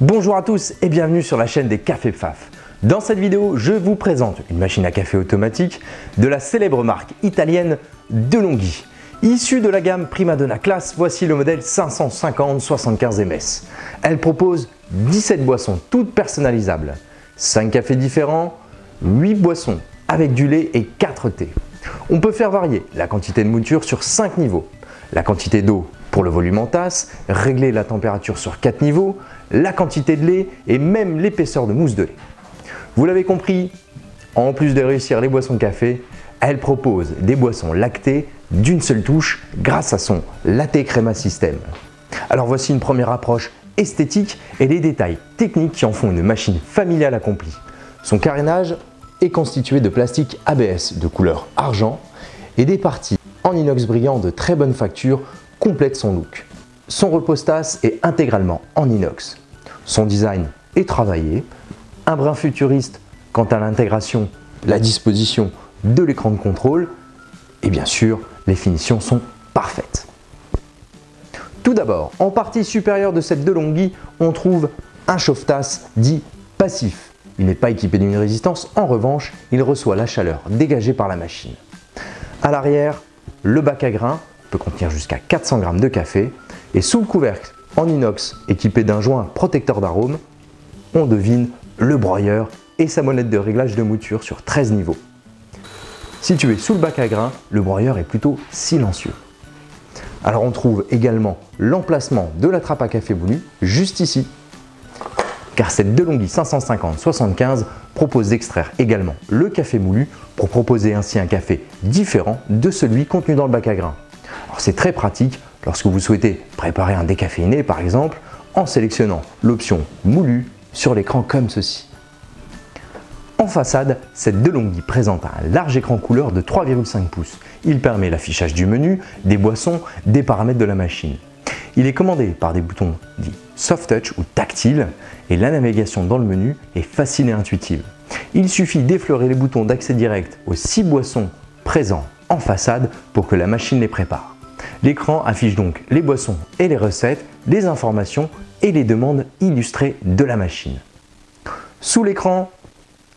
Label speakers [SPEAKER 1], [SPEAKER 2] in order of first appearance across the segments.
[SPEAKER 1] Bonjour à tous et bienvenue sur la chaîne des Cafés Pfaff. Dans cette vidéo, je vous présente une machine à café automatique de la célèbre marque italienne DeLonghi. Issue de la gamme Primadonna Class, voici le modèle 550-75 ms. Elle propose 17 boissons toutes personnalisables, 5 cafés différents, 8 boissons avec du lait et 4 thés. On peut faire varier la quantité de mouture sur 5 niveaux, la quantité d'eau pour le volume en tasse, régler la température sur 4 niveaux, la quantité de lait et même l'épaisseur de mousse de lait. Vous l'avez compris, en plus de réussir les boissons de café, elle propose des boissons lactées d'une seule touche grâce à son Latte Crema System. Alors voici une première approche esthétique et les détails techniques qui en font une machine familiale accomplie. Son carénage est constitué de plastique ABS de couleur argent et des parties en inox brillant de très bonne facture complètent son look. Son repose-tasse est intégralement en inox. Son design est travaillé, un brin futuriste quant à l'intégration, la disposition de l'écran de contrôle et bien sûr les finitions sont parfaites. Tout d'abord, en partie supérieure de cette DeLonghi, on trouve un chauffe-tasse dit passif. Il n'est pas équipé d'une résistance, en revanche, il reçoit la chaleur dégagée par la machine. À l'arrière, le bac à grains peut contenir jusqu'à 400 g de café et sous le couvercle en inox équipé d'un joint protecteur d'arôme, on devine le broyeur et sa molette de réglage de mouture sur 13 niveaux. Situé sous le bac à grains, le broyeur est plutôt silencieux. Alors on trouve également l'emplacement de la trappe à café voulu juste ici, car cette DeLonghi 550-75 propose d'extraire également le café moulu pour proposer ainsi un café différent de celui contenu dans le bac à grains. Alors c'est très pratique lorsque vous souhaitez préparer un décaféiné par exemple en sélectionnant l'option moulu sur l'écran comme ceci. En façade, cette DeLonghi présente un large écran couleur de 3,5 pouces. Il permet l'affichage du menu, des boissons, des paramètres de la machine. Il est commandé par des boutons dits soft touch ou tactiles et la navigation dans le menu est facile et intuitive. Il suffit d'effleurer les boutons d'accès direct aux 6 boissons présents en façade pour que la machine les prépare. L'écran affiche donc les boissons et les recettes, les informations et les demandes illustrées de la machine. Sous l'écran,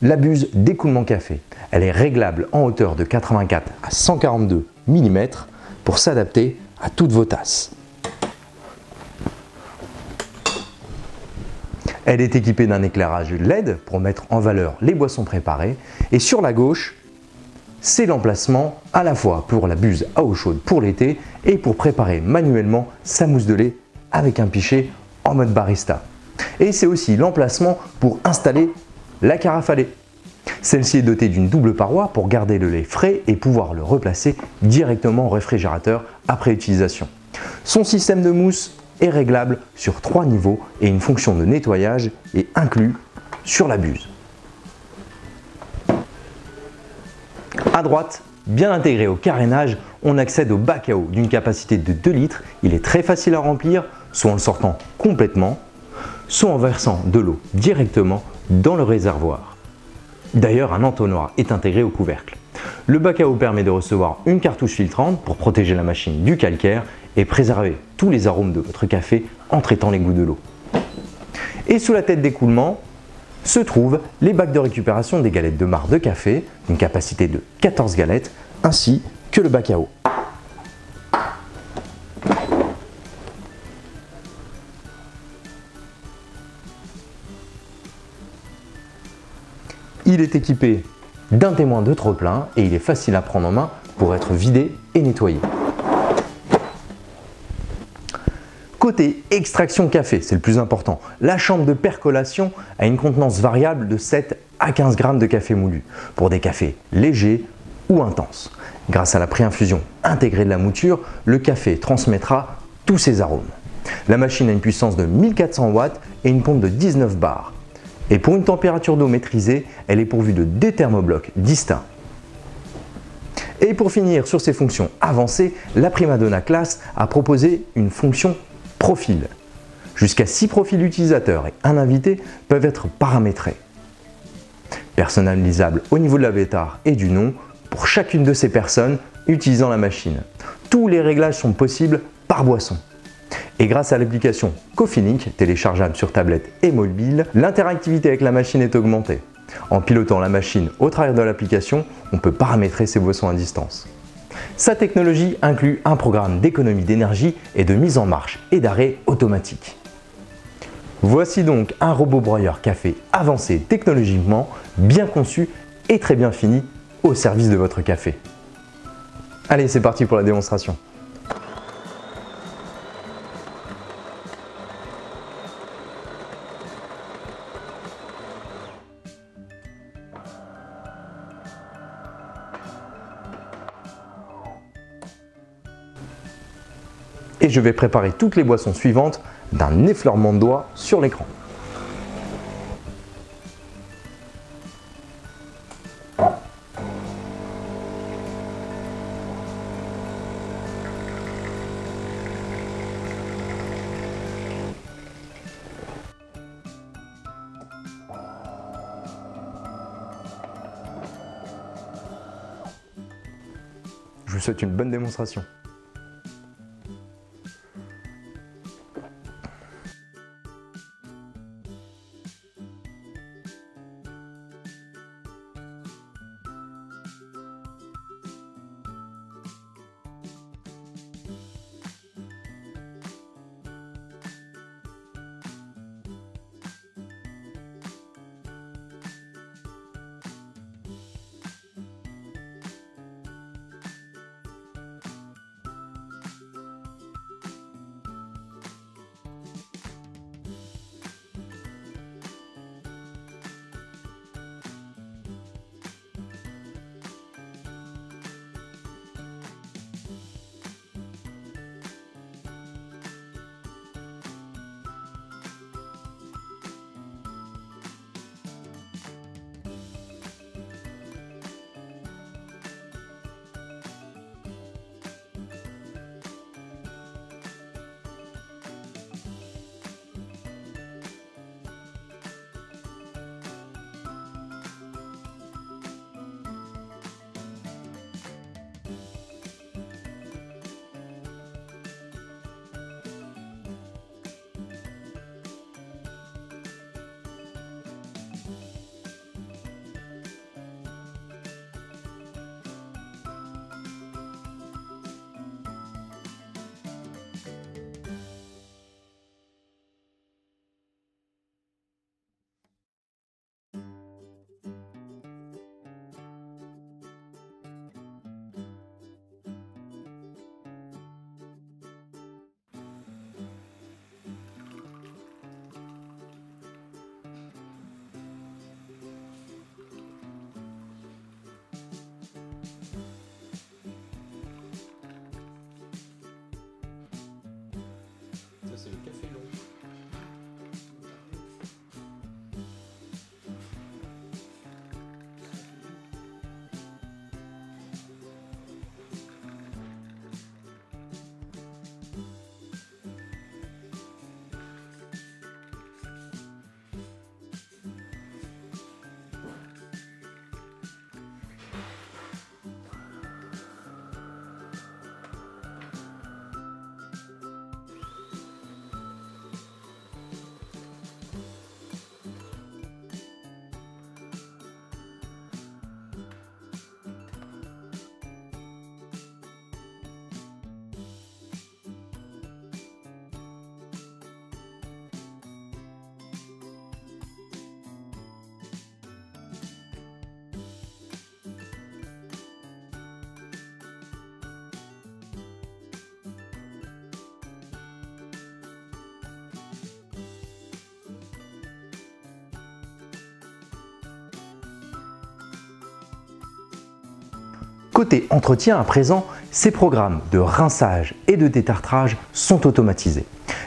[SPEAKER 1] la buse d'écoulement café. Elle est réglable en hauteur de 84 à 142 mm pour s'adapter à toutes vos tasses. Elle est équipée d'un éclairage LED pour mettre en valeur les boissons préparées et sur la gauche, c'est l'emplacement à la fois pour la buse à eau chaude pour l'été et pour préparer manuellement sa mousse de lait avec un pichet en mode barista. Et c'est aussi l'emplacement pour installer la carafe à lait. Celle-ci est dotée d'une double paroi pour garder le lait frais et pouvoir le replacer directement au réfrigérateur après utilisation. Son système de mousse est réglable sur 3 niveaux et une fonction de nettoyage est inclue sur la buse. À droite, bien intégré au carénage, on accède au bac à eau d'une capacité de 2 litres. Il est très facile à remplir, soit en le sortant complètement, soit en versant de l'eau directement dans le réservoir. D'ailleurs, un entonnoir est intégré au couvercle. Le bac à eau permet de recevoir une cartouche filtrante pour protéger la machine du calcaire et préserver tous les arômes de votre café en traitant les goûts de l'eau. Et sous la tête d'écoulement se trouvent les bacs de récupération des galettes de marc de café, d'une capacité de 14 galettes, ainsi que le bac à eau. Il est équipé d'un témoin de trop-plein et il est facile à prendre en main pour être vidé et nettoyé. Côté extraction café, c'est le plus important. La chambre de percolation a une contenance variable de 7 à 15 g de café moulu pour des cafés légers ou intenses. Grâce à la pré-infusion intégrée de la mouture, le café transmettra tous ses arômes. La machine a une puissance de 1400 watts et une pompe de 19 bars. Et pour une température d'eau maîtrisée, elle est pourvue de 2 thermoblocs distincts. Et pour finir sur ces fonctions avancées, la Primadonna Class a proposé une fonction profil. Jusqu'à 6 profils utilisateurs et un invité peuvent être paramétrés. Personnalisable au niveau de l'avatar et du nom pour chacune de ces personnes utilisant la machine. Tous les réglages sont possibles par boisson. Et grâce à l'application Coffee Link, téléchargeable sur tablette et mobile, l'interactivité avec la machine est augmentée. En pilotant la machine au travers de l'application, on peut paramétrer ses boissons à distance. Sa technologie inclut un programme d'économie d'énergie et de mise en marche et d'arrêt automatique. Voici donc un robot broyeur café avancé technologiquement, bien conçu et très bien fini au service de votre café. Allez, c'est parti pour la démonstration. Et je vais préparer toutes les boissons suivantes d'un effleurement de doigts sur l'écran. Je vous souhaite une bonne démonstration.
[SPEAKER 2] C'est le café long.
[SPEAKER 1] Côté entretien à présent, ces programmes de rinçage et de détartrage sont automatisés.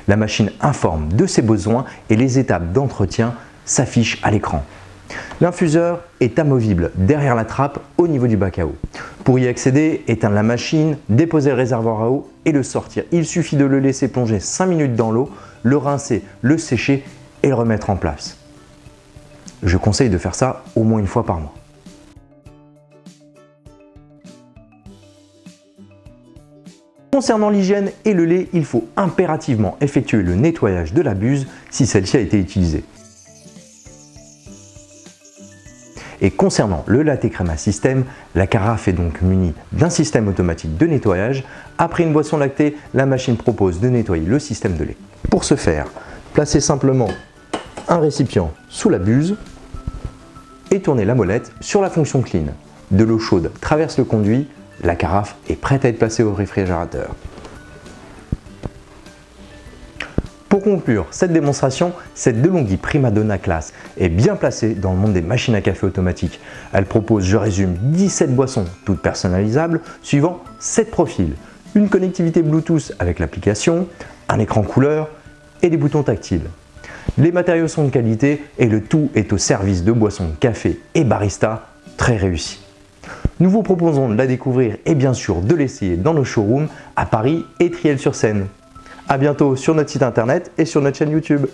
[SPEAKER 1] La machine informe de ses besoins et les étapes d'entretien s'affichent à l'écran. L'infuseur est amovible derrière la trappe au niveau du bac à eau. Pour y accéder, éteindre la machine, déposer le réservoir à eau et le sortir. Il suffit de le laisser plonger 5 minutes dans l'eau, le rincer, le sécher et le remettre en place. Je conseille de faire ça au moins une fois par mois. Concernant l'hygiène et le lait, il faut impérativement effectuer le nettoyage de la buse si celle-ci a été utilisée. Et concernant le latte crema système, la carafe est donc munie d'un système automatique de nettoyage. Après une boisson lactée, la machine propose de nettoyer le système de lait. Pour ce faire, placez simplement un récipient sous la buse et tournez la molette sur la fonction clean. De l'eau chaude traverse le conduit, la carafe est prête à être placée au réfrigérateur. Pour conclure cette démonstration, cette DeLonghi Primadonna Class est bien placée dans le monde des machines à café automatiques. Elle propose, je résume, 17 boissons, toutes personnalisables, suivant 7 profils. Une connectivité Bluetooth avec l'application, un écran couleur et des boutons tactiles. Les matériaux sont de qualité et le tout est au service de boissons de café et barista très réussis. Nous vous proposons de la découvrir et bien sûr de l'essayer dans nos showrooms à Paris et Triel-sur-Seine. A bientôt sur notre site internet et sur notre chaîne YouTube.